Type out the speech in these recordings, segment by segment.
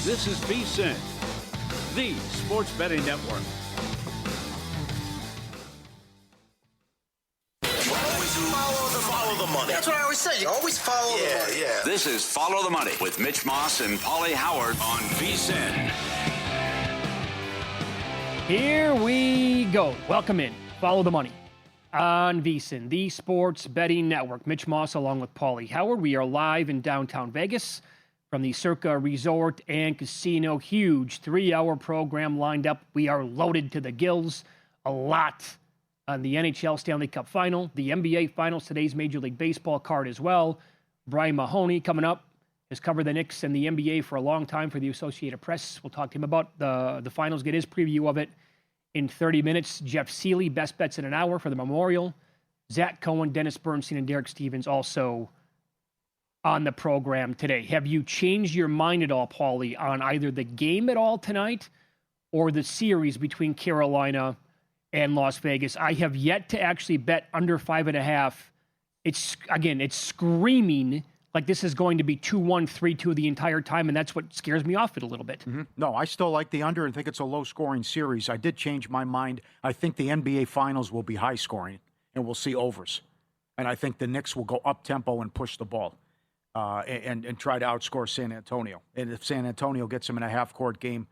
This is VSiN, the sports betting network. Follow the money. That's what I always say. You always follow the money. Yeah. This is Follow the Money with Mitch Moss and Pauly Howard on VSiN. Here we go. Welcome in. Follow the Money on VSiN, the sports betting network. Mitch Moss along with Pauly Howard. We are live in downtown Vegas from the Circa Resort and Casino. Huge 3-hour program lined up. We are loaded to the gills. A lot on the NHL Stanley Cup Final, the NBA Finals, today's Major League Baseball card as well. Brian Mahoney coming up has covered the Knicks and the NBA for a long time for the Associated Press. We'll talk to him about the finals, get his preview of it in 30 minutes. Jeff Seeley, best bets in an hour for the Memorial. Zach Cohen, Dennis Bernstein, and Derek Stevens also on the program today. Have you changed your mind at all, Pauly, on either the game at all tonight or the series between Carolina and Las Vegas? I have yet to actually bet under 5.5. It's screaming like this is going to be 2-1, 3-2 the entire time, and that's what scares me off it a little bit. Mm-hmm. No, I still like the under and think it's a low-scoring series. I did change my mind. I think the NBA Finals will be high-scoring, and we'll see overs. And I think the Knicks will go up-tempo and push the ball and try to outscore San Antonio. And if San Antonio gets them in a half-court game,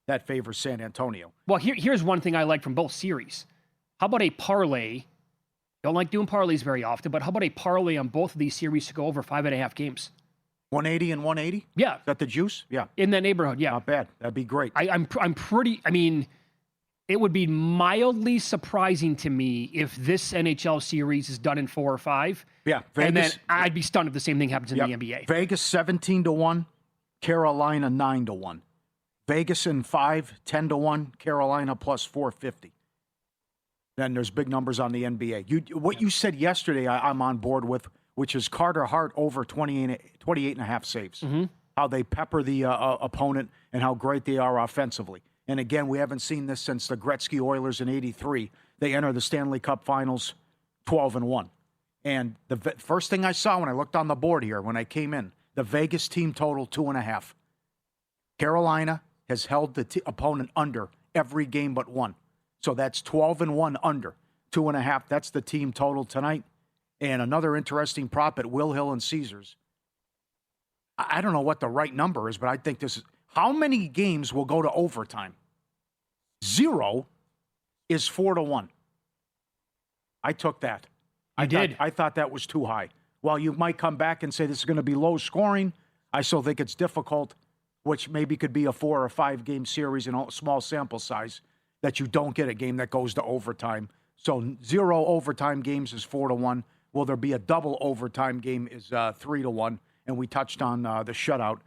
that favors San Antonio. Well, here's one thing I like from both series. How about a parlay? Don't like doing parlays very often, but how about a parlay on both of these series to go over 5.5 games? 180 and 180? Yeah. Is that the juice? Yeah. In that neighborhood, yeah. Not bad. That'd be great. I'm pretty, it would be mildly surprising to me if this NHL series is done in 4 or 5. Yeah. Vegas, and then I'd yep. be stunned if the same thing happens in Yep. the NBA. Vegas 17-1, Carolina 9-1. Vegas in 5, 10-1, Carolina plus 450. Then there's big numbers on the NBA. What you said yesterday, I'm on board with, which is Carter Hart over 28.5 saves. Mm-hmm. How they pepper the opponent and how great they are offensively. And again, we haven't seen this since the Gretzky Oilers in '83. They enter the Stanley Cup Finals 12-1. And the first thing I saw when I looked on the board here, when I came in, the Vegas team total 2.5. Carolina has held the opponent under every game but one. So that's 12-1 under, 2.5. That's the team total tonight. And another interesting prop at Will Hill and Caesars. I don't know what the right number is, but I think this is, how many games will go to overtime? 0 is 4-1. I took that. I thought that was too high. While you might come back and say this is going to be low scoring, I still think it's difficult, which maybe could be a 4 or 5 game series in a small sample size, that you don't get a game that goes to overtime. So 0 overtime games is 4-1. Will there be a double overtime game is 3-1. And we touched on the shutout.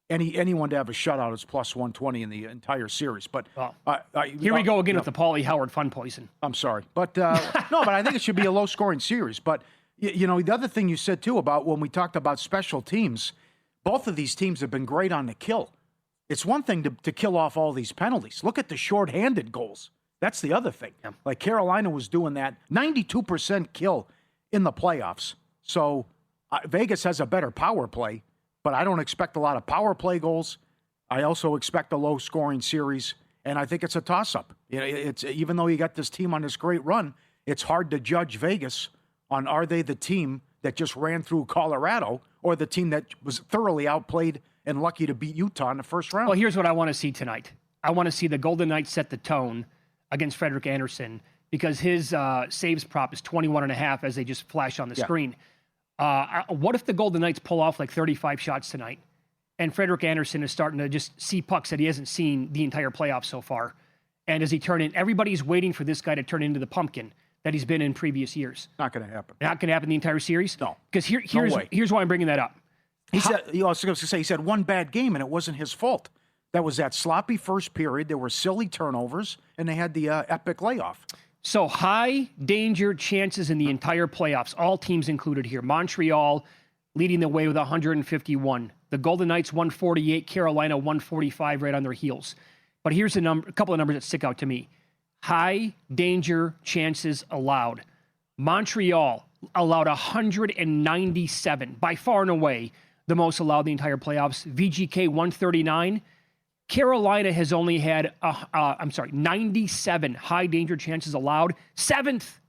Anyone to have a shutout is plus 120 in the entire series. But here we go again with the Pauly Howard fun poison. I'm sorry. But no, but I think it should be a low scoring series. But, the other thing you said, too, about when we talked about special teams, both of these teams have been great on the kill. It's one thing to kill off all these penalties. Look at the shorthanded goals. That's the other thing. Yeah. Like Carolina was doing that. 92% kill in the playoffs. So Vegas has a better power play, but I don't expect a lot of power play goals. I also expect a low-scoring series, and I think it's a toss-up. It's even though you got this team on this great run, it's hard to judge Vegas on are they the team that just ran through Colorado or the team that was thoroughly outplayed and lucky to beat Utah in the first round. Well, here's what I want to see tonight. I want to see the Golden Knights set the tone against Frederik Andersen because his saves prop is 21.5 as they just flash on the screen. What if the Golden Knights pull off like 35 shots tonight and Frederik Andersen is starting to just see pucks that he hasn't seen the entire playoffs so far? And does he turn in? Everybody's waiting for this guy to turn into the pumpkin that he's been in previous years. Not going to happen. Not going to happen the entire series? No. Because here's why I'm bringing that up. He said one bad game, and it wasn't his fault. That was that sloppy first period. There were silly turnovers, and they had the epic layoff. So high danger chances in the entire playoffs, all teams included here. Montreal leading the way with 151. The Golden Knights 148, Carolina 145 right on their heels. But here's a couple of numbers that stick out to me. High danger chances allowed. Montreal allowed 197, by far and away the most allowed in the entire playoffs. VGK 139. Carolina has only had, 97 high danger chances allowed. Seventh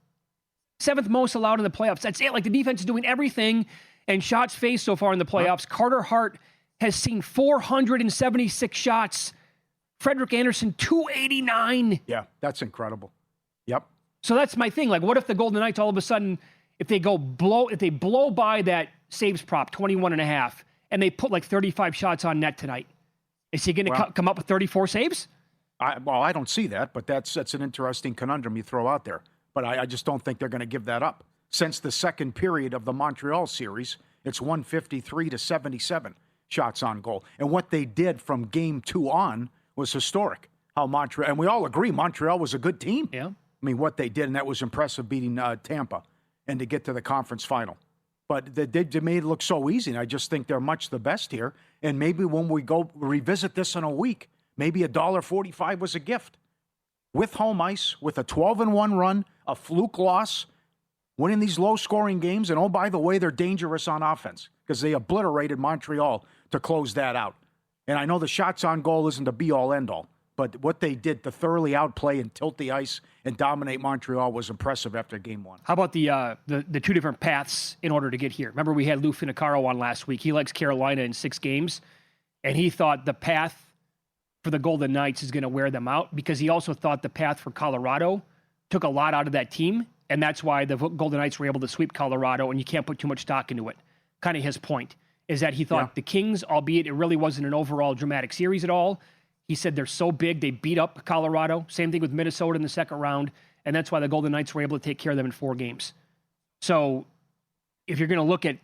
most allowed in the playoffs. That's it. Like, the defense is doing everything. And shots faced so far in the playoffs, Carter Hart has seen 476 shots. Frederick Anderson, 289. Yeah, that's incredible. Yep. So that's my thing. Like, what if the Golden Knights all of a sudden, if they blow by that saves prop, 21.5, and they put like 35 shots on net tonight, is he going to come up with 34 saves? I don't see that, but that's an interesting conundrum you throw out there. But I just don't think they're going to give that up. Since the second period of the Montreal series, it's 153 to 77 shots on goal. And what they did from game 2 on was historic. How Montreal, and we all agree Montreal was a good team. Yeah. I mean, what they did, and that was impressive, beating Tampa and to get to the conference final. But they made it look so easy, and I just think they're much the best here. And maybe when we go revisit this in a week, maybe $1.45 was a gift. With home ice, with a 12-1 run, a fluke loss, winning these low-scoring games, and oh, by the way, they're dangerous on offense because they obliterated Montreal to close that out. And I know the shots on goal isn't the be-all, end-all, but what they did to thoroughly outplay and tilt the ice and dominate Montreal was impressive after game 1. How about the two different paths in order to get here? Remember, we had Lou Finicaro on last week. He likes Carolina in 6 games, and he thought the path for the Golden Knights is going to wear them out because he also thought the path for Colorado took a lot out of that team, and that's why the Golden Knights were able to sweep Colorado, and you can't put too much stock into it. Kind of his point is that he thought the Kings, albeit it really wasn't an overall dramatic series at all, he said they're so big, they beat up Colorado. Same thing with Minnesota in the second round, and that's why the Golden Knights were able to take care of them in 4 games. So if you're going to look at,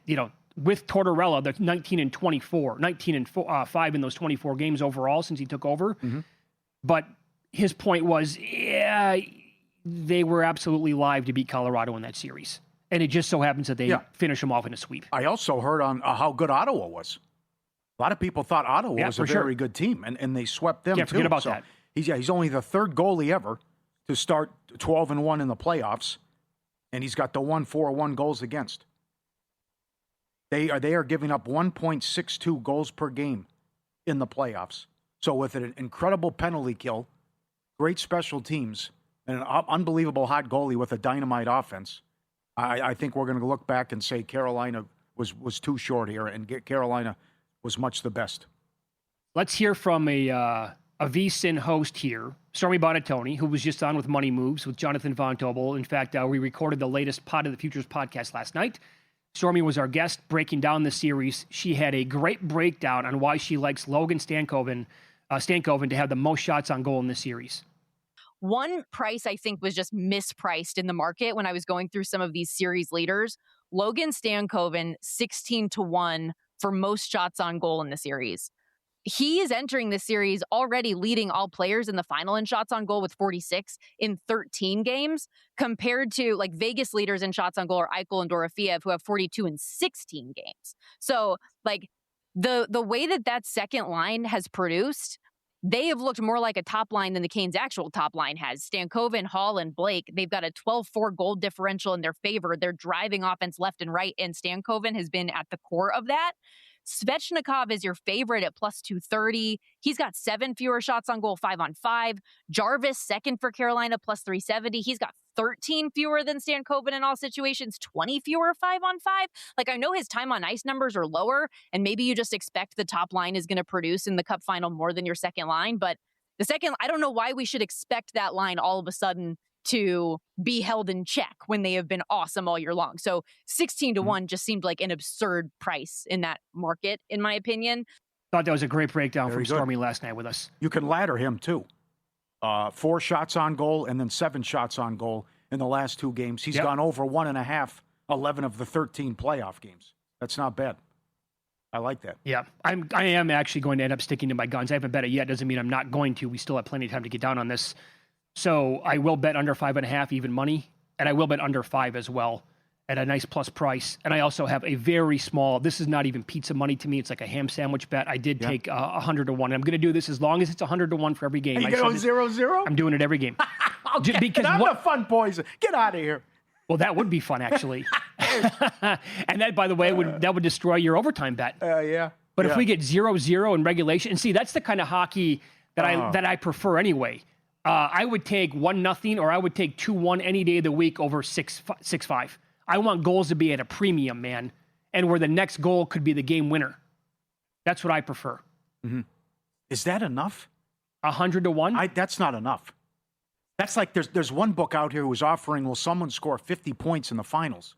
with Tortorella, they're 19-5 in those 24 games overall since he took over. Mm-hmm. But his point was, they were absolutely live to beat Colorado in that series. And it just so happens that they finish them off in a sweep. I also heard on how good Ottawa was. A lot of people thought Ottawa was a very good team, and they swept them, too. Forget about that. He's only the 3rd goalie ever to start 12-1 in the playoffs, and he's got the 1-4-1 goals against. They are giving up 1.62 goals per game in the playoffs. So with an incredible penalty kill, great special teams, and an unbelievable hot goalie with a dynamite offense, I think we're going to look back and say Carolina was too short here, and Carolina was much the best. Let's hear from a VSiN host here, Stormy Bonatoni, who was just on with Money Moves with Jonathan Von Tobel. In fact, we recorded the latest Pod of the Futures podcast last night. Stormy was our guest breaking down the series. She had a great breakdown on why she likes Logan Stankoven to have the most shots on goal in this series. One price I think was just mispriced in the market when I was going through some of these series leaders. Logan Stankoven, 16-1 for most shots on goal in the series. He is entering this series already leading all players in the final in shots on goal with 46 in 13 games, compared to like Vegas leaders in shots on goal are Eichel and Dorofeev, who have 42 in 16 games. So like the way that second line has produced, they have looked more like a top line than the Canes' actual top line has. Stankoven, Hall, and Blake, they've got a 12-4 goal differential in their favor. They're driving offense left and right, and Stankoven has been at the core of that. Svechnikov is your favorite at plus 230. He's got 7 fewer shots on goal, 5-on-5. Jarvis, second for Carolina, plus 370. He's got 13 fewer than Stankoven in all situations, 20 fewer 5-on-5. Like, I know his time on ice numbers are lower, and maybe you just expect the top line is going to produce in the Cup final more than your second line, but the second, I don't know why we should expect that line all of a sudden to be held in check when they have been awesome all year long. So 16-1 just seemed like an absurd price in that market, in my opinion. Thought that was a great breakdown from Stormy last night with us. You can ladder him too. 4 shots on goal and then 7 shots on goal in the last 2 games. He's gone over 1.5, 11 of the 13 playoff games. That's not bad. I like that. Yeah, I am actually going to end up sticking to my guns. I haven't bet it yet. Doesn't mean I'm not going to. We still have plenty of time to get down on this. So I will bet under 5.5 even money, and I will bet under 5 as well at a nice plus price. And I also have a very small, this is not even pizza money to me. It's like a ham sandwich bet. I did take 100-1. I'm going to do this as long as it's 100-1 for every game. And you go 0-0? I'm doing it every game. Okay, because I'm the fun poison. Get out of here. Well, that would be fun, actually. And that, by the way, would destroy your overtime bet. Yeah. But if we get 0-0 in regulation, and see, that's the kind of hockey that I prefer anyway. I would take 1-0 or I would take 2-1 any day of the week over 6-5. I want goals to be at a premium, man, and where the next goal could be the game winner. That's what I prefer. Mm-hmm. Is that enough? 100-1? That's not enough. That's like there's one book out here who's offering, will someone score 50 points in the finals?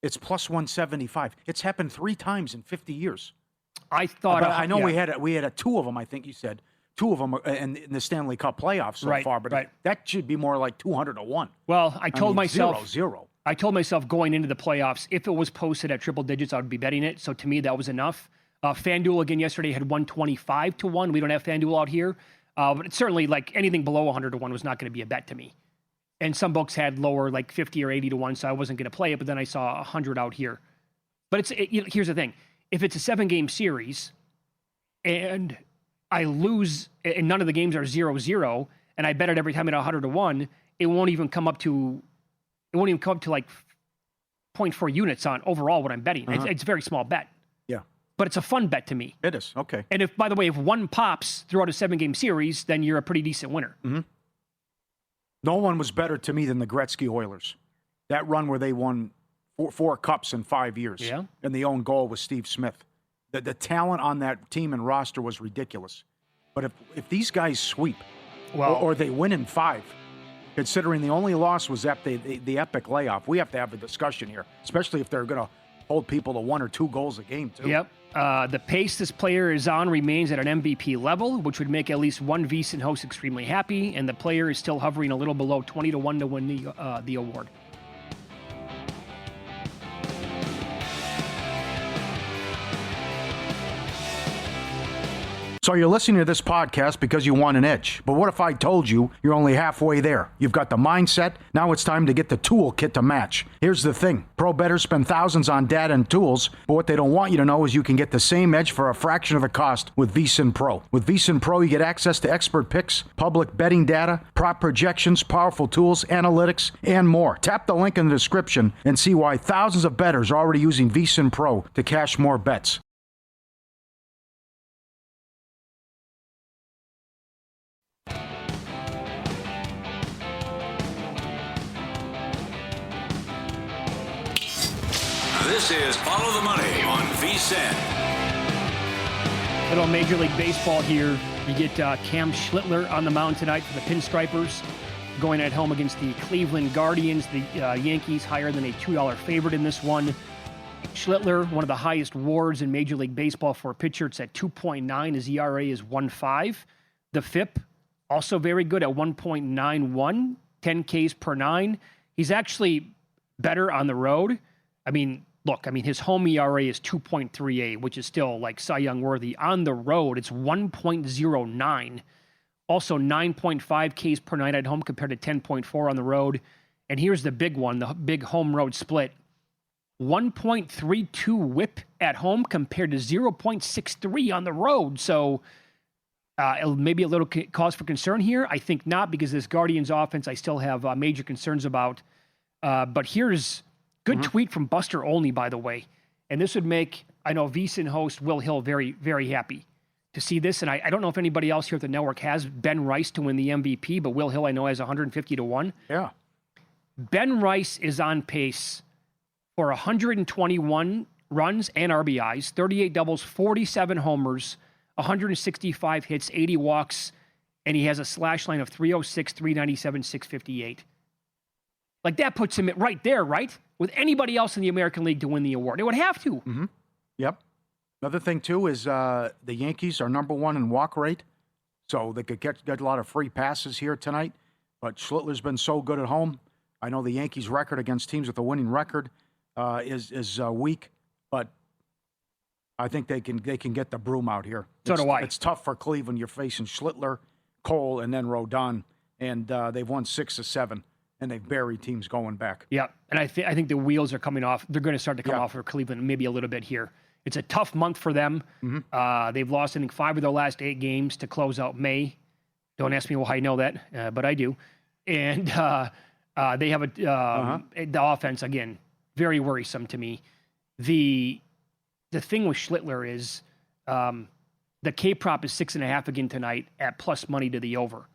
It's plus 175. It's happened 3 times in 50 years. I thought. I know we had 2 of them. I think you said 2 of them in the Stanley Cup playoffs so far, but that should be more like 200-1. Well, I told myself 0-0. I told myself going into the playoffs, if it was posted at triple digits, I would be betting it. So to me, that was enough. FanDuel again yesterday had 125-1. We don't have FanDuel out here, but it's certainly like anything below 100-1 was not going to be a bet to me. And some books had lower, like 50 or 80-1, so I wasn't going to play it. But then I saw 100 out here. But here's the thing: if it's a 7-game series, and I lose, and none of the games are 0-0, and I bet it every time at 100-1, it won't even come up to like 0.4 units on overall what I'm betting. It's a very small bet. Yeah. But it's a fun bet to me. It is. Okay. And if, by the way, if one pops throughout a 7-game series, then you're a pretty decent winner. Mm-hmm. No one was better to me than the Gretzky Oilers. That run where they won 4 cups in 5 years. Yeah. And the own goal was Steve Smith. The talent on that team and roster was ridiculous. But if these guys sweep, or they win in 5, considering the only loss was at the epic layoff, we have to have a discussion here, especially if they're going to hold people to 1 or 2 goals a game, too. Yep. The pace this player is on remains at an MVP level, which would make at least one VSiN host extremely happy, and the player is still hovering a little below 20-1 to win the award. So you're listening to this podcast because you want an edge. But what if I told you you're only halfway there? You've got the mindset. Now it's time to get the toolkit to match. Here's the thing. Pro bettors spend thousands on data and tools, but what they don't want you to know is you can get the same edge for a fraction of the cost with VSiN Pro. With VSiN Pro, you get access to expert picks, public betting data, prop projections, powerful tools, analytics, and more. Tap the link in the description and see why thousands of bettors are already using VSiN Pro to cash more bets. This is Follow the Money on VSiN. Little Major League Baseball here. You get Cam Schlittler on the mound tonight for the Pinstripers, going at home against the Cleveland Guardians. The Yankees higher than a $2 favorite in this one. Schlittler, one of the highest WARs in Major League Baseball for a pitcher. It's at 2.9. His ERA is 1.5. The FIP, also very good at 1.91, 10 Ks per 9. He's actually better on the road. His home ERA is 2.38, which is still like Cy Young worthy. On the road, it's 1.09. Also 9.5 Ks per 9 at home compared to 10.4 on the road. And here's the big one, the big home road split. 1.32 whip at home compared to 0.63 on the road. So maybe a little cause for concern here. I think not, because this Guardians offense I still have major concerns about. But here's good tweet from Buster Olney, by the way. And this would make, I know, VSiN host Will Hill very, very happy to see this. And I don't know if anybody else here at the network has Ben Rice to win the MVP, but Will Hill I know has 150-1. Yeah. Ben Rice is on pace for 121 runs and RBIs, 38 doubles, 47 homers, 165 hits, 80 walks, and he has a slash line of 306, 397, 658. Like, that puts him right there, right? With anybody else in the American League to win the award. It would have to. Mm-hmm. Yep. Another thing, too, is the Yankees are number 1 in walk rate, so they could get a lot of free passes here tonight. But Schlittler's been so good at home. I know the Yankees' record against teams with a winning record is weak, but I think they can get the broom out here. So do I. It's tough for Cleveland. You're facing Schlittler, Cole, and then Rodon, and they've won 6 of 7. And they've buried teams going back. Yeah, and I think the wheels are coming off. They're going to start to come off for Cleveland maybe a little bit here. It's a tough month for them. Mm-hmm. They've lost, I think, 5 of their last 8 games to close out May. Don't ask me why I know that, but I do. And they have the offense, again, very worrisome to me. The thing with Schlittler is The K prop is 6.5 again tonight at plus money to the over.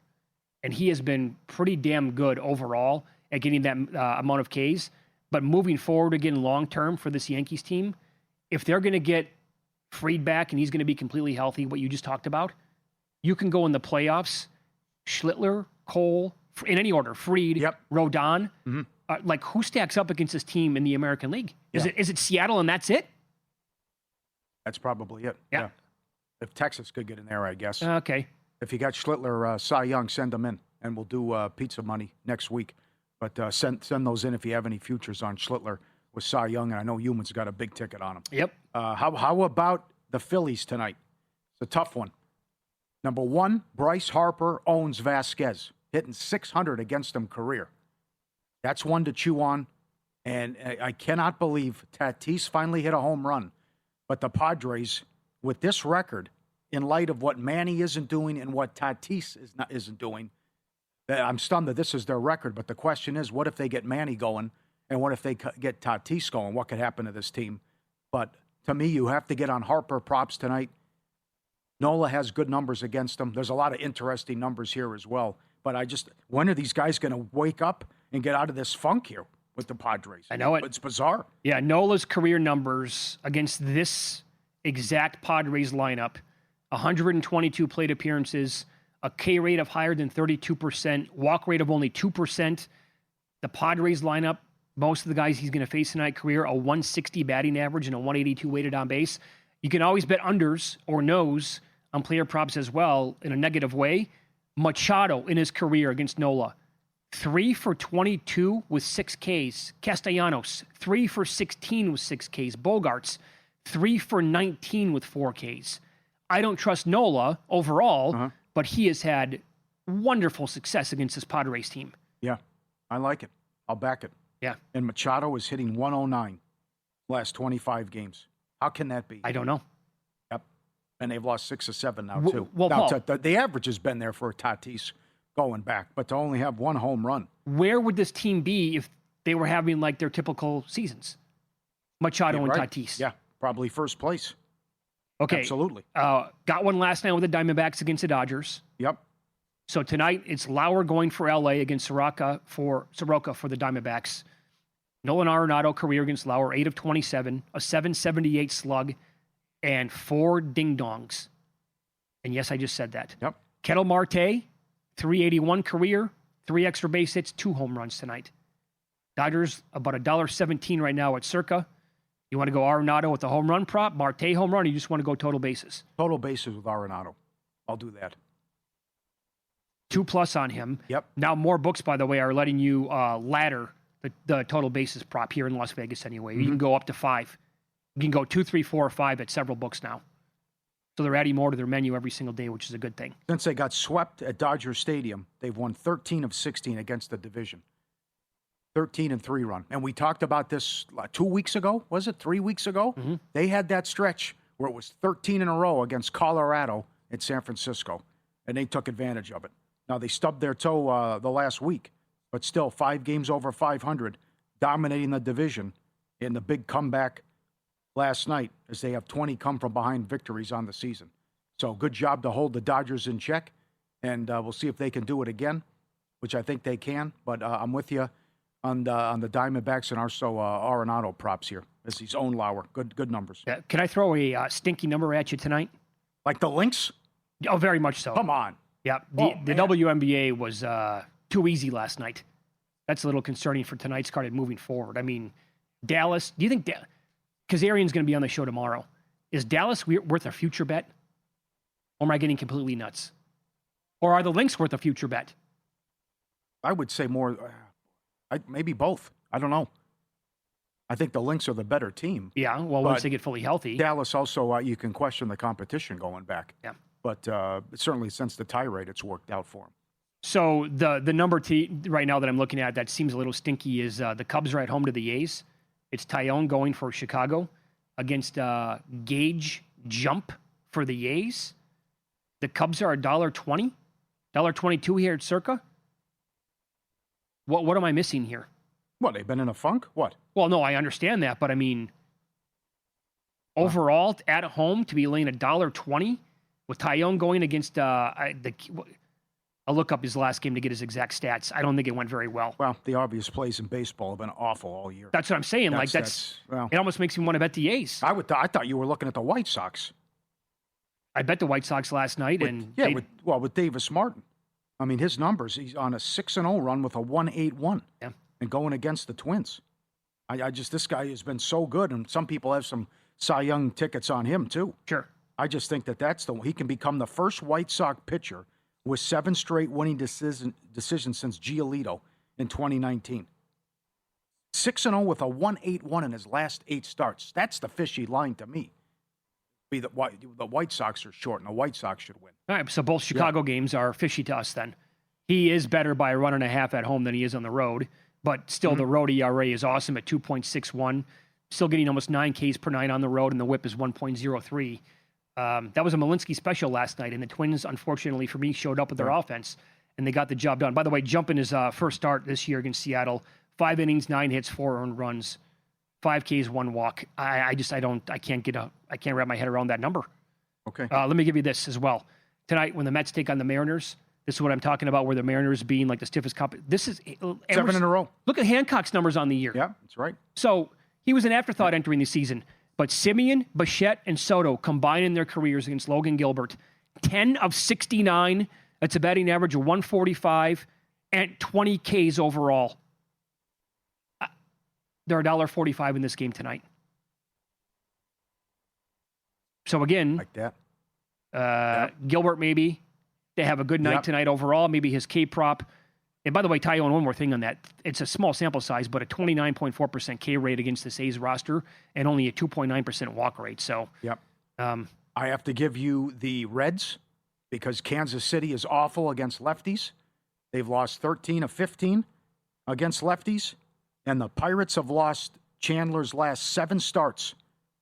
And he has been pretty damn good overall at getting that amount of Ks. But moving forward again long term for this Yankees team, if they're going to get Fried back and he's going to be completely healthy, what you just talked about, you can go in the playoffs, Schlittler, Cole, in any order, Fried, Rodon. Like, who stacks up against this team in the American League? Is it Seattle and that's it? That's probably it. Yeah. If Texas could get in there, I guess. Okay. If you got Schlittler, Cy Young, send them in, and we'll do pizza money next week. But send those in if you have any futures on Schlittler with Cy Young, and I know Human's got a big ticket on him. Yep. How about the Phillies tonight? It's a tough one. Number 1, Bryce Harper owns Vasquez, hitting 600 against him career. That's one to chew on, and I cannot believe Tatis finally hit a home run. But the Padres, with this record, in light of what Manny isn't doing and what Tatis isn't doing, I'm stunned that this is their record. But the question is, what if they get Manny going, and what if they get Tatis going? What could happen to this team? But to me, you have to get on Harper props tonight. Nola has good numbers against him. There's a lot of interesting numbers here as well. But when are these guys going to wake up and get out of this funk here with the Padres? I know it. It's bizarre. Yeah, Nola's career numbers against this exact Padres lineup, 122 plate appearances, a K rate of higher than 32%, walk rate of only 2%. The Padres lineup, most of the guys he's going to face tonight career, a 160 batting average and a 182 weighted on base. You can always bet unders or nos on player props as well in a negative way. Machado in his career against Nola, 3 for 22 with 6 Ks. Castellanos, 3 for 16 with 6 Ks. Bogarts, 3 for 19 with 4 Ks. I don't trust Nola overall, but he has had wonderful success against this Padres team. Yeah, I like it. I'll back it. Yeah. And Machado is hitting 109 last 25 games. How can that be? I don't know. Yep. And they've lost 6 or 7 now, too. Well, now, Paul, the average has been there for Tatis going back, but to only have 1 home run. Where would this team be if they were having like their typical seasons? Machado and Tatis. Yeah, probably first place. Okay. Absolutely. Got one last night with the Diamondbacks against the Dodgers. Yep. So tonight it's Lauer going for LA against Soroka for the Diamondbacks. Nolan Arenado career against Lauer, 8 of 27, a 778 slug, and 4 ding-dongs. And yes, I just said that. Yep. Ketel Marte, 381 career, 3 extra base hits, 2 home runs tonight. Dodgers about $1.17 right now at Circa. You want to go Arenado with the home run prop, Marte home run, or you just want to go total bases? Total bases with Arenado. I'll do that. 2+ on him. Yep. Now more books, by the way, are letting you ladder the total bases prop here in Las Vegas anyway. You can go up to 5. You can go 2, 3, 4, or 5 at several books now. So they're adding more to their menu every single day, which is a good thing. Since they got swept at Dodger Stadium, they've won 13 of 16 against the division. 13 and 3-run. And we talked about this 2 weeks ago, was it? 3 weeks ago? They had that stretch where it was 13 in a row against Colorado in San Francisco, and they took advantage of it. Now, they stubbed their toe the last week, but still 5 games over 500, dominating the division in the big comeback last night as they have 20 come-from-behind victories on the season. So good job to hold the Dodgers in check, and we'll see if they can do it again, which I think they can. But I'm with you on the Diamondbacks and also Arenado props here as he's own Lauer. Good numbers. Yeah. Can I throw a stinky number at you tonight? Like the Lynx? Oh, very much so. Come on. Yeah. The WNBA was too easy last night. That's a little concerning for tonight's card and moving forward. I mean, Dallas, do you think because Arian's going to be on the show tomorrow, is Dallas worth a future bet? Or am I getting completely nuts? Or are the Lynx worth a future bet? I would say more, maybe both. I don't know. I think the Lynx are the better team. Yeah, well, once they get fully healthy. Dallas also, you can question the competition going back. Yeah. But certainly since the tie rate, it's worked out for them. So the number right now that I'm looking at that seems a little stinky is the Cubs are at home to the A's. It's Tyone going for Chicago against Gage Jump for the A's. The Cubs are $1.20, $1.22 here at Circa. What am I missing here? What, they've been in a funk? What? Well, no, I understand that, but I mean, overall at home to be laying $1.20 with Tyone going against I'll look up his last game to get his exact stats. I don't think it went very well. Well, the obvious plays in baseball have been awful all year. That's what I'm saying. Well, it almost makes me want to bet the A's. I thought you were looking at the White Sox. I bet the White Sox last night, with Davis Martin. I mean, his numbers. He's on a 6-0 run with a 1.81. Yeah, and going against the Twins. This guy has been so good, and some people have some Cy Young tickets on him too. Sure. I just think he can become the first White Sox pitcher with 7 straight winning decisions since Giolito in 2019. 6-0 with a 1.81 in his last 8 starts. That's the fishy line to me. The White Sox are short, and the White Sox should win. All right, so both Chicago games are fishy to us then. He is better by a run and a half at home than he is on the road, but still the road ERA is awesome at 2.61. Still getting almost 9 Ks per night on the road, and the whip is 1.03. That was a Malinsky special last night, and the Twins, unfortunately for me, showed up with their offense, and they got the job done. By the way, jumping his first start this year against Seattle, 5 innings, 9 hits, 4 earned runs, 5 Ks, 1 walk. I can't wrap my head around that number. Okay. Let me give you this as well. Tonight, when the Mets take on the Mariners, this is what I'm talking about, where the Mariners being like the stiffest This is 7 in a row. Look at Hancock's numbers on the year. Yeah, that's right. So he was an afterthought entering the season. But Simeon, Bichette, and Soto combined in their careers against Logan Gilbert. 10 of 69. That's a batting average of 145 and 20 Ks overall. They're $1.45 in this game tonight. So again, like that. Gilbert maybe. They have a good night tonight overall. Maybe his K prop. And by the way, Tyone, one more thing on that. It's a small sample size, but a 29.4% K rate against this A's roster and only a 2.9% walk rate. So, I have to give you the Reds because Kansas City is awful against lefties. They've lost 13 of 15 against lefties. And the Pirates have lost Chandler's last 7 starts.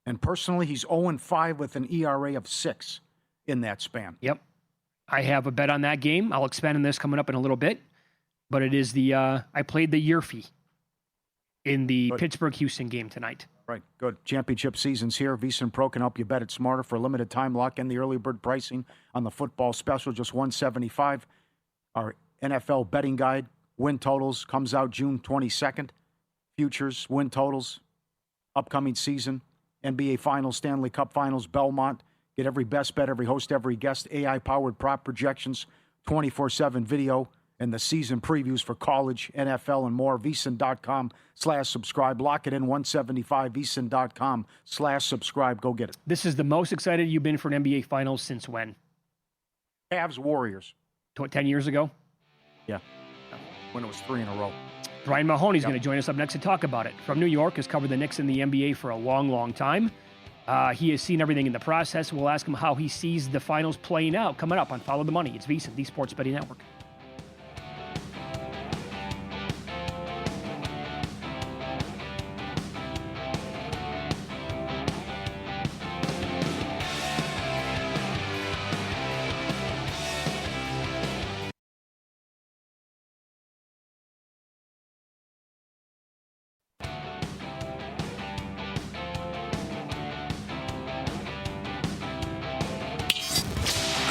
And personally, he's 0-5 with an ERA of 6 in that span. Yep. I have a bet on that game. I'll expand on this coming up in a little bit. But it is I played the year fee in the Pittsburgh-Houston game tonight. Right, good. Championship season's here. VSiN Pro can help you bet it smarter for a limited time. Lock in the early bird pricing on the football special, just $175. Our NFL betting guide, win totals, comes out June 22nd. Futures, win totals, upcoming season, NBA Finals, Stanley Cup Finals, Belmont. Get every best bet, every host, every guest, AI-powered prop projections, 24/7 video, and the season previews for college, NFL, and more. VSiN.com/subscribe. Lock it in, $175. VSiN.com/subscribe. Go get it. This is the most excited you've been for an NBA Finals since when? Cavs Warriors. 10 years ago? Yeah. When it was 3 in a row. Brian Mahoney is going to join us up next to talk about it. From New York, has covered the Knicks in the NBA for a long, long time. He has seen everything in the process. We'll ask him how he sees the finals playing out. Coming up on Follow the Money. It's VSiN, the Sports Betting Network.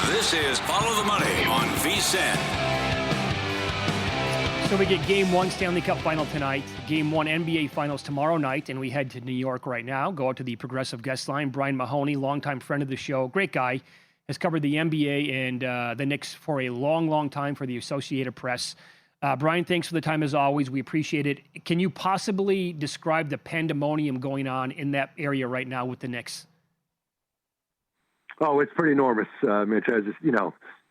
This is Follow the Money on VSiN. So we get Game 1 Stanley Cup Final tonight, Game 1 NBA Finals tomorrow night, and we head to New York right now. Go out to the Progressive guest line. Brian Mahoney, longtime friend of the show, great guy, has covered the NBA and the Knicks for a long, long time for the Associated Press. Brian, thanks for the time as always. We appreciate it. Can you possibly describe the pandemonium going on in that area right now with the Knicks? Oh, it's pretty enormous, Mitch.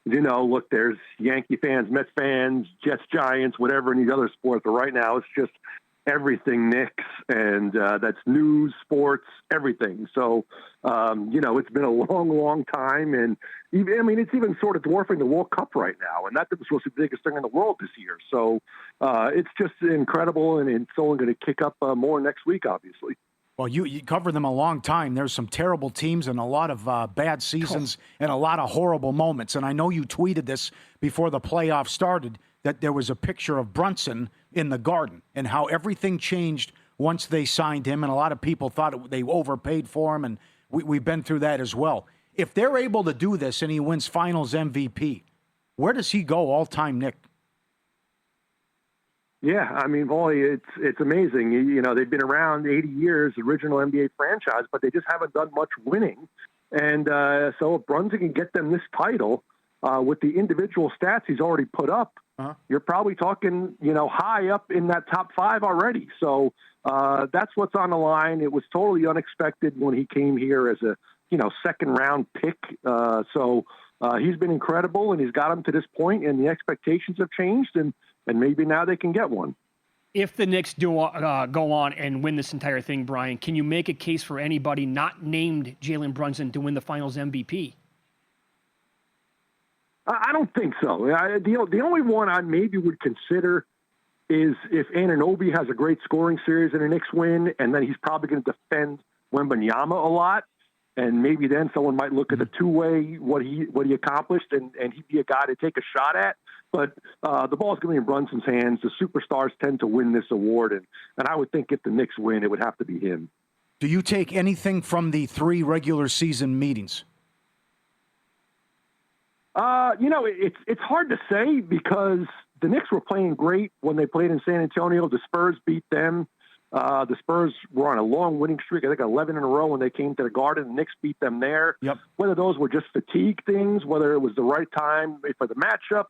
Look, there's Yankee fans, Mets fans, Jets, Giants, whatever in these other sports. But right now, it's just everything Knicks, and that's news, sports, everything. So, it's been a long, long time, and it's even sort of dwarfing the World Cup right now, and that was supposed to be the biggest thing in the world this year. So, it's just incredible, and it's only going to kick up more next week, obviously. Well, you covered them a long time. There's some terrible teams and a lot of bad seasons and a lot of horrible moments. And I know you tweeted this before the playoffs started, that there was a picture of Brunson in the Garden and how everything changed once they signed him. And a lot of people thought they overpaid for him and We've been through that as well. If they're able to do this and he wins Finals MVP, where does he go all-time, Nick? Yeah, I mean, Pauly, it's amazing. You know, they've been around 80 years, original NBA franchise, but they just haven't done much winning. And so if Brunson can get them this title with the individual stats he's already put up, you're probably talking, you know, high up in that top 5 already. So that's what's on the line. It was totally unexpected when he came here as a, you know, second-round pick. So he's been incredible, and he's got him to this point, and the expectations have changed, and maybe now they can get one. If the Knicks do go on and win this entire thing, Brian, can you make a case for anybody not named Jalen Brunson to win the Finals MVP? I don't think so. The only one I maybe would consider is if Anunoby has a great scoring series and a Knicks win, and then he's probably going to defend Wembanyama a lot, and maybe then someone might look at the two-way, what he accomplished, and he'd be a guy to take a shot at. But the ball's going to be in Brunson's hands. The superstars tend to win this award, and I would think if the Knicks win, it would have to be him. Do you take anything from the 3 regular season meetings? You know, it's hard to say because the Knicks were playing great when they played in San Antonio. The Spurs beat them. The Spurs were on a long winning streak, I think 11 in a row when they came to the Garden. The Knicks beat them there. Yep. Whether those were just fatigue things, whether it was the right time for the matchup,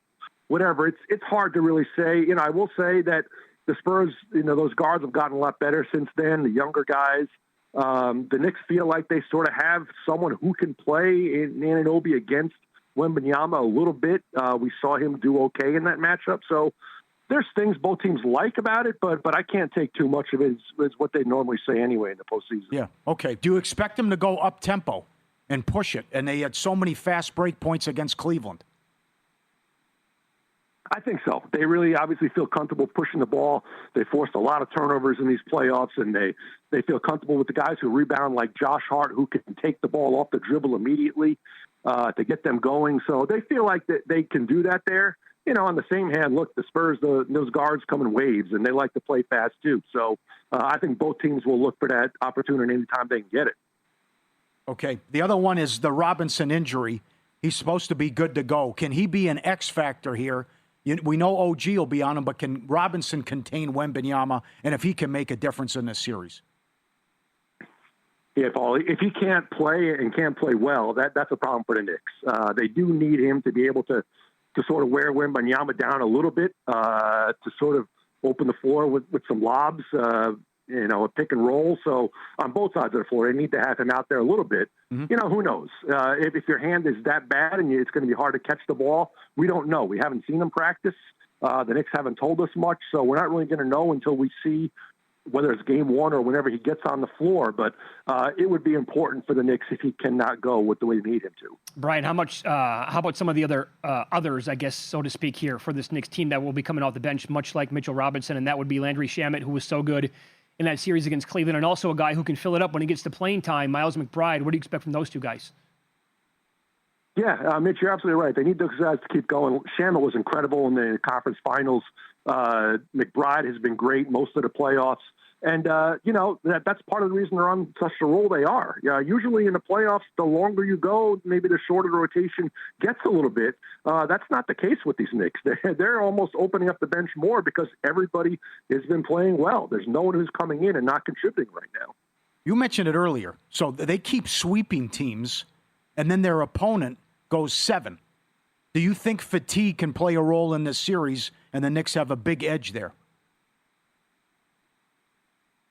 whatever, it's hard to really say. You know, I will say that the Spurs, you know, those guards have gotten a lot better since then, the younger guys. The Knicks feel like they sort of have someone who can play in Anunoby against Wembanyama a little bit. We saw him do okay in that matchup. So there's things both teams like about it, but I can't take too much of it as what they normally say anyway in the postseason. Yeah, okay. Do you expect them to go up-tempo and push it? And they had so many fast break points against Cleveland. I think so. They really obviously feel comfortable pushing the ball. They forced a lot of turnovers in these playoffs, and they feel comfortable with the guys who rebound like Josh Hart, who can take the ball off the dribble immediately to get them going. So they feel like that they can do that there. You know, on the same hand, look, the Spurs, those guards come in waves, and they like to play fast too. So I think both teams will look for that opportunity anytime they can get it. Okay. The other one is the Robinson injury. He's supposed to be good to go. Can he be an X factor here? We know OG will be on him, but can Robinson contain Wembanyama, and if he can make a difference in this series? Yeah, Pauly, if he can't play and can't play well, that's a problem for the Knicks. They do need him to be able to sort of wear Wembanyama down a little bit, to sort of open the floor with some lobs, you know, a pick and roll. So on both sides of the floor, they need to have him out there a little bit. Mm-hmm. You know, who knows? If your hand is that bad and it's going to be hard to catch the ball, we don't know. We haven't seen him practice. The Knicks haven't told us much, so we're not really going to know until we see whether it's game 1 or whenever he gets on the floor. But it would be important for the Knicks if he cannot go with the way we need him to. Brian, how about some of the others, I guess, so to speak, here for this Knicks team that will be coming off the bench, much like Mitchell Robinson, and that would be Landry Shamet, who was so good in that series against Cleveland, and also a guy who can fill it up when he gets to playing time, Miles McBride. What do you expect from those two guys? Yeah, Mitch, you're absolutely right. They need those guys to keep going. Shamet was incredible in the conference finals. McBride has been great most of the playoffs. And, you know, that's part of the reason they're on such a roll they are. Usually in the playoffs, the longer you go, maybe the shorter the rotation gets a little bit. That's not the case with these Knicks. They're almost opening up the bench more because everybody has been playing well. There's no one who's coming in and not contributing right now. You mentioned it earlier. So they keep sweeping teams, and then their opponent goes 7. Do you think fatigue can play a role in this series, and the Knicks have a big edge there?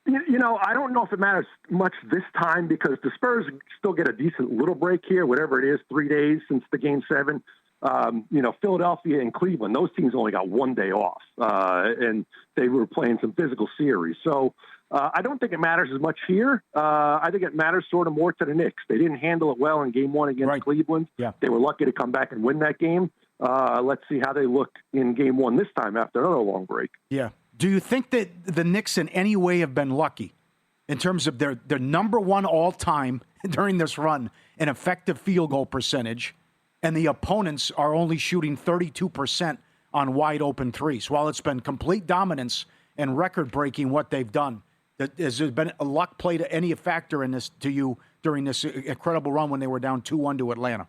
You know, I don't know if it matters much this time because the Spurs still get a decent little break here, whatever it is, 3 days since the Game 7. You know, Philadelphia and Cleveland, those teams only got 1 day off, and they were playing some physical series. So I don't think it matters as much here. I think it matters sort of more to the Knicks. They didn't handle it well in Game 1 against Cleveland. Yeah. They were lucky to come back and win that game. Let's see how they look in Game 1 this time after another long break. Yeah. Do you think that the Knicks in any way have been lucky in terms of their number 1 all-time during this run in effective field goal percentage, and the opponents are only shooting 32% on wide-open threes? While it's been complete dominance and record-breaking what they've done, Has there been a luck played any factor in this to you during this incredible run when they were down 2-1 to Atlanta?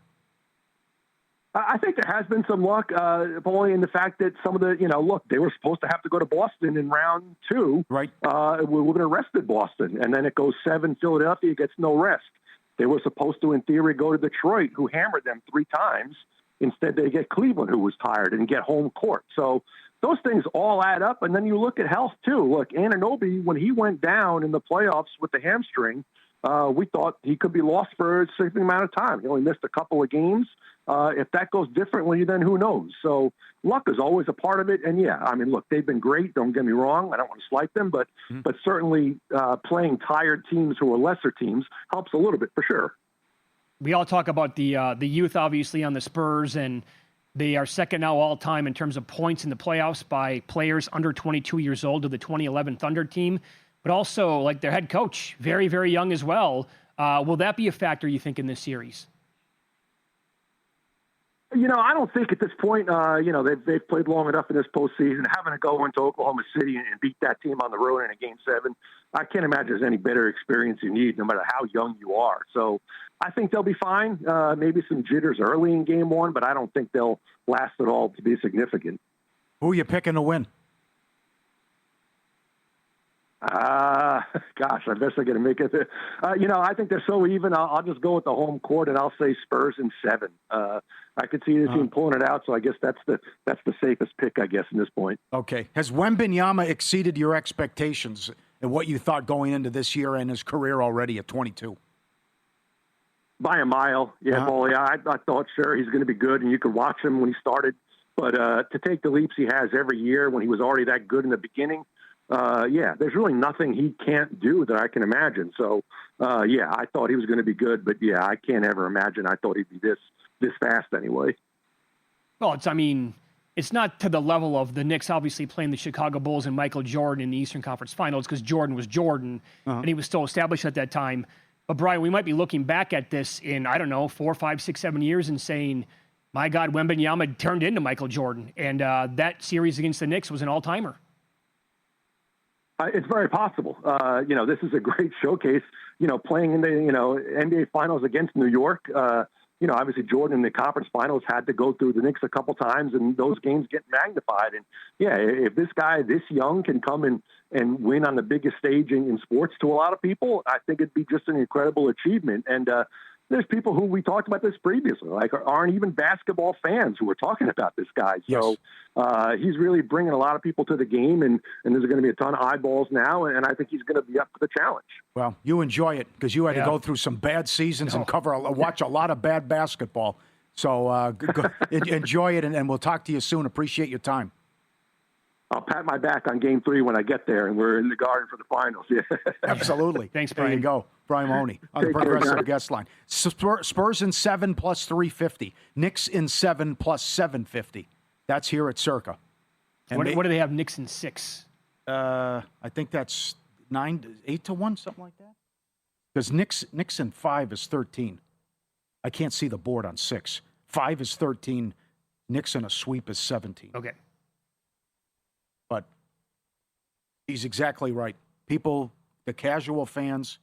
I think there has been some luck, Pauly, in the fact that some of the, look, they were supposed to have to go to Boston in round 2. Right. We're going to rest at Boston, and then it goes 7. Philadelphia gets no rest. They were supposed to, in theory, go to Detroit, who hammered them 3 times. Instead, they get Cleveland, who was tired, and get home court. So those things all add up. And then you look at health, too. Look, Anunoby, when he went down in the playoffs with the hamstring, we thought he could be lost for a significant amount of time. He only missed a couple of games. If that goes differently, then who knows? So luck is always a part of it. And, yeah, I mean, look, they've been great. Don't get me wrong. I don't want to slight them. But certainly playing tired teams who are lesser teams helps a little bit for sure. We all talk about the youth, obviously, on the Spurs, and they are second now all-time in terms of points in the playoffs by players under 22 years old to the 2011 Thunder team. But also, like, their head coach, very, very young as well. Will that be a factor, you think, in this series? I don't think at this point, they've played long enough in this postseason. Having to go into Oklahoma City and beat that team on the road in a Game 7, I can't imagine there's any better experience you need, no matter how young you are. So I think they'll be fine. Maybe some jitters early in Game 1, but I don't think they'll last at all to be significant. Who are you picking to win? Gosh, I guess I'm going to make it. I think they're so even. I'll just go with the home court, and I'll say Spurs in 7. I could see the team pulling it out, so I guess that's the safest pick, I guess, in this point. Okay. Has Wembanyama exceeded your expectations and what you thought going into this year and his career already at 22? By a mile, yeah, Pauly. I thought, sure, he's going to be good, and you could watch him when he started. But to take the leaps he has every year when he was already that good in the beginning, there's really nothing he can't do that I can imagine. So, I thought he was going to be good, but I can't ever imagine I thought he'd be this fast anyway. Well, it's not to the level of the Knicks obviously playing the Chicago Bulls and Michael Jordan in the Eastern Conference Finals, because Jordan was Jordan and he was still established at that time. But Brian, we might be looking back at this in, 4, 5, 6, 7 years and saying, my God, Wembanyama turned into Michael Jordan. And that series against the Knicks was an all-timer. It's very possible. This is a great showcase, playing in the, NBA Finals against New York. Obviously Jordan in the conference finals had to go through the Knicks a couple times, and those games get magnified. And, if this guy this young can come and win on the biggest stage in sports to a lot of people, I think it'd be just an incredible achievement. And there's people who we talked about this previously, like aren't even basketball fans who are talking about this guy. So he's really bringing a lot of people to the game, and there's going to be a ton of eyeballs now, and I think he's going to be up for the challenge. Well, you enjoy it because you had to go through some bad seasons and watch a lot of bad basketball. So enjoy it, and we'll talk to you soon. Appreciate your time. I'll pat my back on Game 3 when I get there, and we're in the Garden for the finals. Yeah, absolutely. Thanks, Brian. There you go. Brian Mahoney on the Progressive Guest Line. Spurs in 7 plus 350. Knicks in 7 plus 750. That's here at Circa. What do they have Knicks in 6? I think that's 8 to 1, something like that. Because Knicks in 5 is 13. I can't see the board on 6. 5 is 13. Knicks in a sweep is 17. Okay. But he's exactly right. People, the casual fans,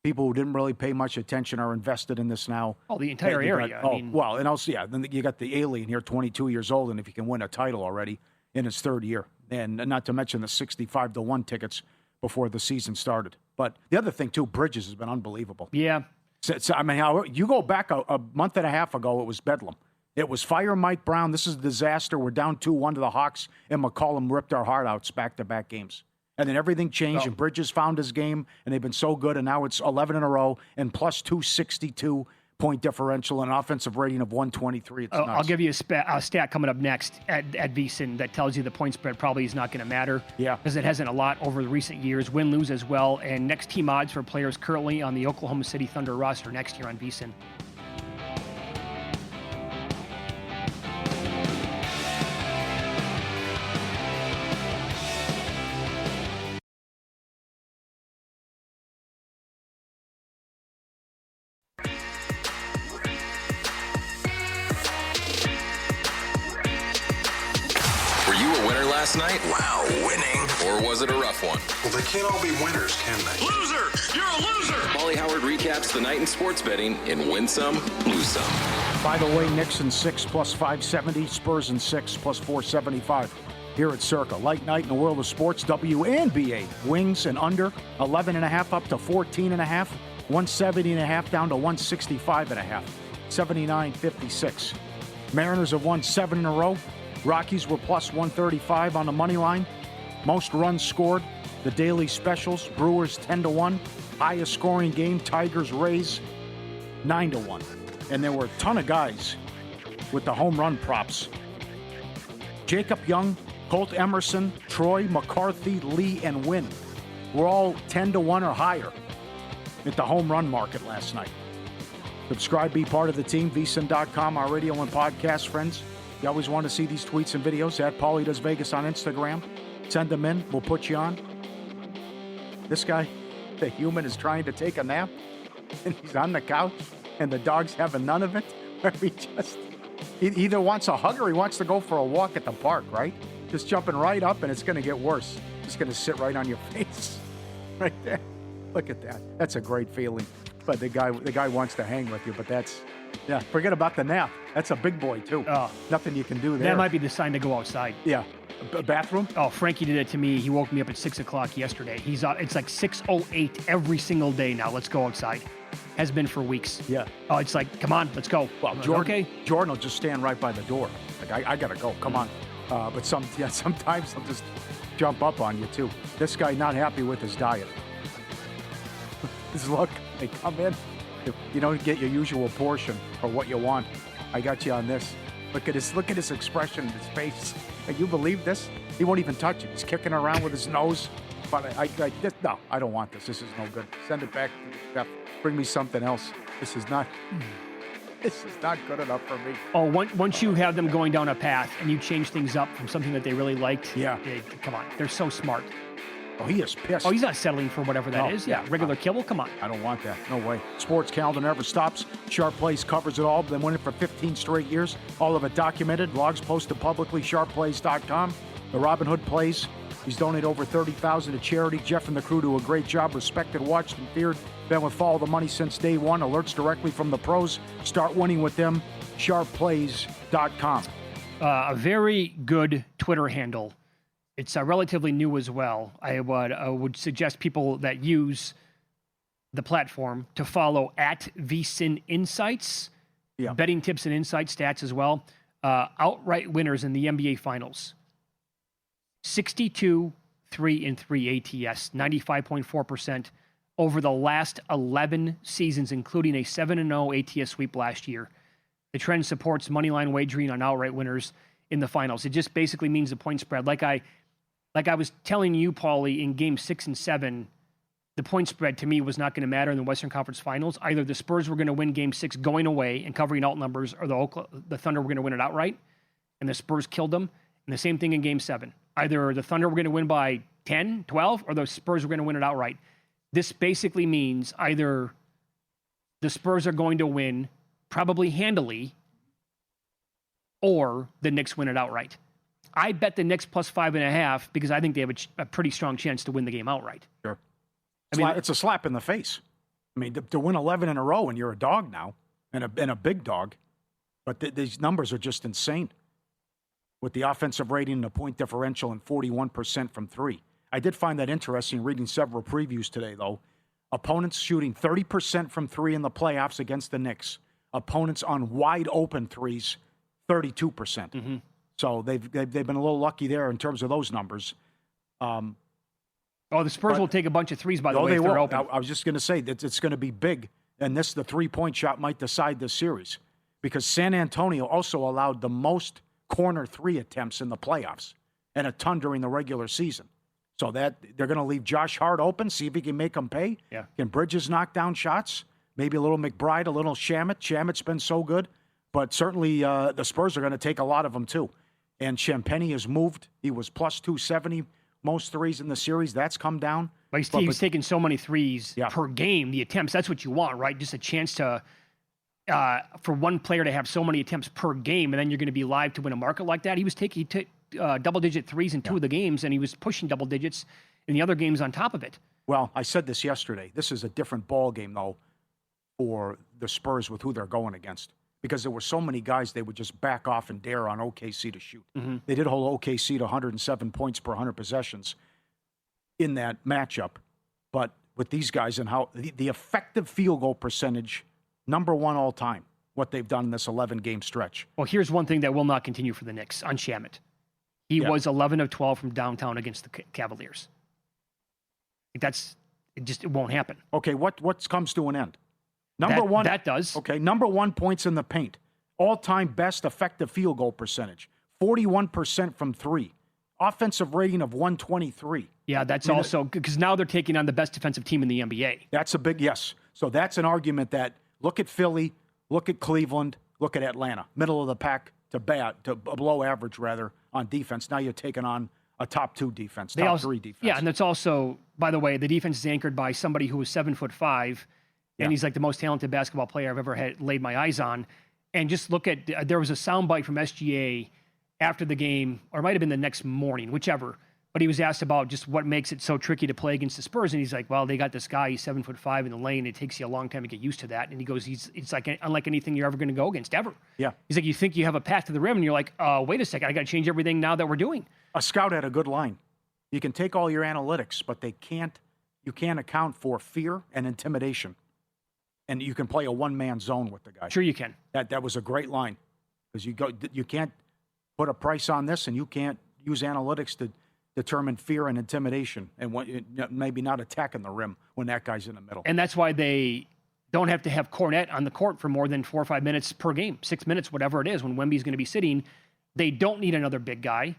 people who didn't really pay much attention are invested in this now. Oh, the entire area. And also, then you got the alien here, 22 years old, and if he can win a title already in his third year. And not to mention the 65-1 tickets before the season started. But the other thing, too, Bridges has been unbelievable. Yeah. So, you go back a month and a half ago, it was Bedlam. It was fire Mike Brown. This is a disaster. We're down 2-1 to the Hawks, and McCollum ripped our heart out back-to-back games. And then everything changed, and Bridges found his game, and they've been so good, and now it's 11 in a row, and plus 262 point differential, and an offensive rating of 123. It's nuts. I'll give you a stat coming up next at VSiN that tells you the point spread probably is not going to matter. Yeah. Because it hasn't a lot over the recent years. Win-lose as well. And next team odds for players currently on the Oklahoma City Thunder roster next year on VSiN. last night? Wow, winning. Or was it a rough one? Well, they can't all be winners, can they? Loser! You're a loser! Pauly Howard recaps the night in sports betting in Win Some, Lose Some. By the way, Knicks in 6 plus 570, Spurs in 6 plus 475. Here at Circa. Light night in the world of sports, WNBA. Wings and under, 11.5 up to 14.5, 170.5 down to 165.5, 79.56. Mariners have won 7 in a row. Rockies were plus 135 on the money line. Most runs scored. The daily specials, Brewers 10-1. Highest scoring game, Tigers Rays 9-1. And there were a ton of guys with the home run props. Jacob Young, Colt Emerson, Troy, McCarthy, Lee, and Wynn were all 10-1 or higher at the home run market last night. Subscribe, be part of the team, VSiN.com, our radio and podcast friends. You always want to see these tweets and videos at Pauly Does Vegas on Instagram. Send them in. We'll put you on. This guy, the human, is trying to take a nap, and he's on the couch, and the dog's having none of it. He either wants a hug or he wants to go for a walk at the park, right? Just jumping right up, and it's going to get worse. It's going to sit right on your face, right there. Look at that. That's a great feeling. But the guy wants to hang with you. But forget about the nap. That's a big boy too. Nothing you can do there. That might be the sign to go outside. Yeah. Bathroom? Oh, Frankie did it to me. He woke me up at 6 o'clock yesterday. He's up. It's like 6:08 every single day now. Let's go outside. Has been for weeks. Yeah. Oh, it's like, come on, let's go. Well, Jordan will just stand right by the door. Like, I got to go. Come on. But sometimes he'll just jump up on you, too. This guy not happy with his diet. His look, they come in. You don't get your usual portion or what you want. I got you on this. Look at his expression in his face. Can you believe this? He won't even touch it. He's kicking around with his nose. But no, I don't want this. This is no good. Send it back to the chef. Bring me something else. This is not good enough for me. Oh, once you have them going down a path and you change things up from something that they really liked, come on, they're so smart. Oh, he is pissed. Oh, he's not settling for whatever that is. Yeah, regular kibble, come on. I don't want that. No way. Sports calendar never stops. Sharp Plays covers it all. Been winning for 15 straight years. All of it documented. Logs posted publicly. SharpPlays.com. The Robin Hood plays. He's donated over $30,000 to charity. Jeff and the crew do a great job. Respected, watched, and feared. Been with Follow the Money since day one. Alerts directly from the pros. Start winning with them. SharpPlays.com. A very good Twitter handle. It's relatively new as well. I would suggest people that use the platform to follow at VSiN Insights. Yeah. Betting tips and insight stats as well. Outright winners in the NBA Finals. 62, 3 and 3 ATS, 95.4% over the last 11 seasons, including a 7-0 ATS sweep last year. The trend supports moneyline wagering on outright winners in the finals. It just basically means the point spread. Like I was telling you, Pauly, in Game 6 and 7, the point spread to me was not going to matter in the Western Conference Finals. Either the Spurs were going to win Game 6 going away and covering alt numbers, or the Thunder were going to win it outright, and the Spurs killed them. And the same thing in Game 7. Either the Thunder were going to win by 10, 12, or the Spurs were going to win it outright. This basically means either the Spurs are going to win probably handily, or the Knicks win it outright. I bet the Knicks plus 5.5 because I think they have a pretty strong chance to win the game outright. Sure. It's a slap in the face. I mean, to win 11 in a row and you're a dog now, and a big dog, but these numbers are just insane. With the offensive rating and the point differential and 41% from three. I did find that interesting reading several previews today, though. Opponents shooting 30% from three in the playoffs against the Knicks. Opponents on wide open threes, 32%. Mm-hmm. So they've been a little lucky there in terms of those numbers. The Spurs will take a bunch of threes, by the way, if they're open. I was just going to say that it's going to be big, and the 3-point shot might decide this series because San Antonio also allowed the most corner three attempts in the playoffs and a ton during the regular season. So that they're going to leave Josh Hart open, see if he can make them pay. Yeah. Can Bridges knock down shots? Maybe a little McBride, a little Shamet. Shamet's been so good. But certainly the Spurs are going to take a lot of them too. And Champagny has moved. He was plus 270 most threes in the series. That's come down. But he's taking so many threes per game, the attempts. That's what you want, right? Just a chance to for one player to have so many attempts per game, and then you're going to be live to win a market like that. He double-digit threes in 2 of the games, and he was pushing double digits in the other games on top of it. Well, I said this yesterday. This is a different ball game, though, for the Spurs with who they're going against. Because there were so many guys, they would just back off and dare on OKC to shoot. Mm-hmm. They did hold OKC to 107 points per 100 possessions in that matchup. But with these guys and how the effective field goal percentage, number 1 all time, what they've done in this 11-game stretch. Well, here's one thing that will not continue for the Knicks on Shamet. He was 11 of 12 from downtown against the Cavaliers. It won't happen. Okay, what comes to an end? Number one. That does. Okay, number 1 points in the paint. All-time best effective field goal percentage. 41% from 3. Offensive rating of 123. Yeah, that's also because now they're taking on the best defensive team in the NBA. That's a big yes. So that's an argument that look at Philly, look at Cleveland, look at Atlanta. Middle of the pack to below average, rather, on defense. Now you're taking on a top 2 defense, top 3 defense. Yeah, and that's also, by the way, the defense is anchored by somebody who is 7'5", and he's like the most talented basketball player I've ever laid my eyes on. And just look at, there was a soundbite from SGA after the game, or it might have been the next morning, whichever. But he was asked about just what makes it so tricky to play against the Spurs. And he's like, well, they got this guy, he's 7'5" in the lane. It takes you a long time to get used to that. And he goes, it's like unlike anything you're ever going to go against, ever. Yeah. He's like, you think you have a path to the rim, and you're like, wait a second, I got to change everything now that we're doing. A scout had a good line. You can take all your analytics, but you can't account for fear and intimidation. And you can play a one-man zone with the guy. Sure you can. That was a great line. Because you can't put a price on this, and you can't use analytics to determine fear and intimidation and maybe not attacking the rim when that guy's in the middle. And that's why they don't have to have Cornette on the court for more than 4 or 5 minutes per game, 6 minutes, whatever it is, when Wemby's going to be sitting. They don't need another big guy.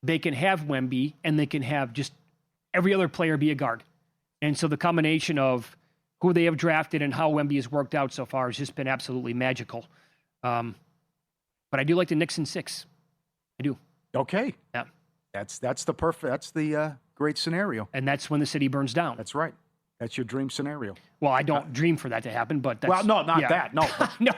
They can have Wemby, and they can have just every other player be a guard. And so the combination of who they have drafted and how Wemby has worked out so far has just been absolutely magical. But I do like the Knicks in 6. I do. Okay. Yeah. That's the great scenario. And that's when the city burns down. That's right. That's your dream scenario. Well, I don't dream for that to happen, but that's... Well, no, not that. No.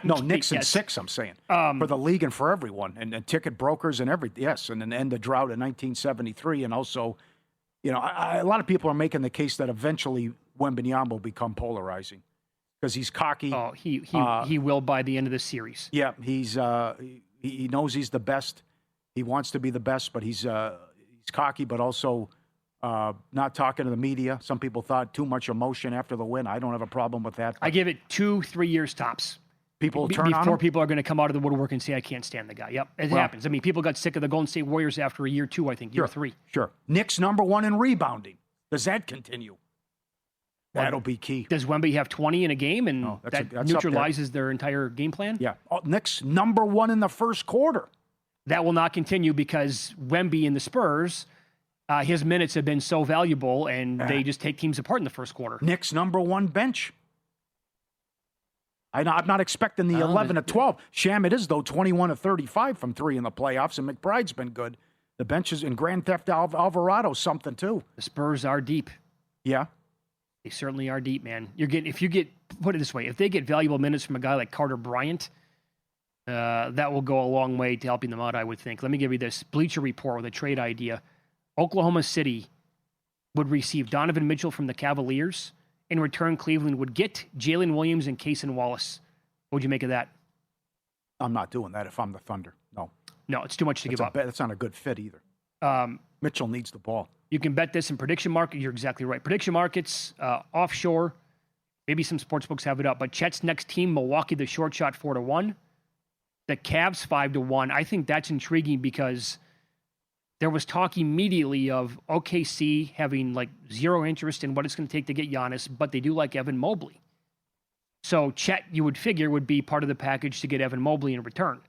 No, Knicks in yes. 6, I'm saying. For the league and for everyone. And ticket brokers and everything. Yes, and then end the drought in 1973. And also, a lot of people are making the case that eventually Wembanyama will become polarizing. Because he's cocky. Oh, he will by the end of this series. Yeah, he knows he's the best. He wants to be the best, but he's cocky, but also not talking to the media. Some people thought too much emotion after the win. I don't have a problem with that. I give it 2-3 years tops. People turn on him? Before people are going to come out of the woodwork and say, I can't stand the guy. Yep, it happens. I mean, people got sick of the Golden State Warriors after a year 2, I think, year 3. Sure. Knicks number 1 in rebounding. Does that continue? That'll be key. Does Wemby have 20 in a game, and that's neutralizes their entire game plan? Yeah. Knicks number 1 in the first quarter. That will not continue because Wemby and the Spurs, his minutes have been so valuable, and they just take teams apart in the first quarter. Knicks number 1 bench. I'm not expecting the 11 to 12. Shamet is, though, 21 to 35 from 3 in the playoffs, and McBride's been good. The bench is in Grand Theft Alvarado something, too. The Spurs are deep. Yeah. They certainly are deep, man. Put it this way, if they get valuable minutes from a guy like Carter Bryant, that will go a long way to helping them out, I would think. Let me give you this Bleacher Report with a trade idea. Oklahoma City would receive Donovan Mitchell from the Cavaliers. In return, Cleveland would get Jalen Williams and Cason Wallace. What would you make of that? I'm not doing that if I'm the Thunder. No, it's too much to give up. That's not a good fit either. Mitchell needs the ball. You can bet this in prediction market. You're exactly right. Prediction markets, offshore, maybe some sports books have it up. But Chet's next team, Milwaukee, the short shot 4-1. The Cavs 5-1. I think that's intriguing because there was talk immediately of OKC having like zero interest in what it's going to take to get Giannis, but they do like Evan Mobley. So Chet, you would figure, would be part of the package to get Evan Mobley in return.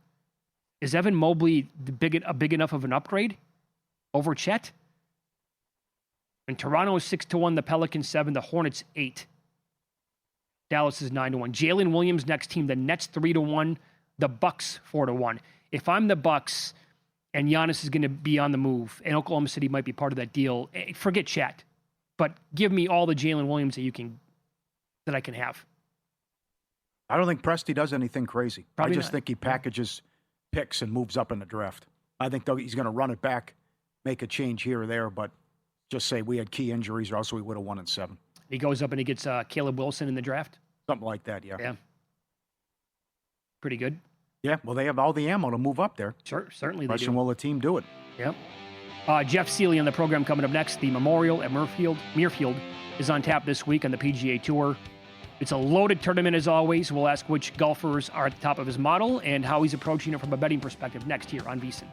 Is Evan Mobley a big enough of an upgrade over Chet? And Toronto is 6-1, the Pelicans 7, the Hornets 8. Dallas is 9-1. Jalen Williams next team, the Nets 3-1, the Bucks 4-1. If I'm the Bucks and Giannis is going to be on the move, and Oklahoma City might be part of that deal, forget Chet, but give me all the Jalen Williams that I can have. I don't think Presti does anything crazy. Probably I just not. think he packages picks and moves up in the draft. I think he's going to run it back, make a change here or there, but just say we had key injuries or else we would have won in 7. He goes up and he gets Caleb Wilson in the draft. Something like that, yeah. Yeah. Pretty good. Yeah, well, they have all the ammo to move up there. Sure, certainly they Question, do. will the team do it? Yep. Jeff Seeley on the program coming up next. The Memorial at Muirfield is on tap this week on the PGA Tour. It's a loaded tournament as always. We'll ask which golfers are at the top of his model and how he's approaching it from a betting perspective next here on VSiN.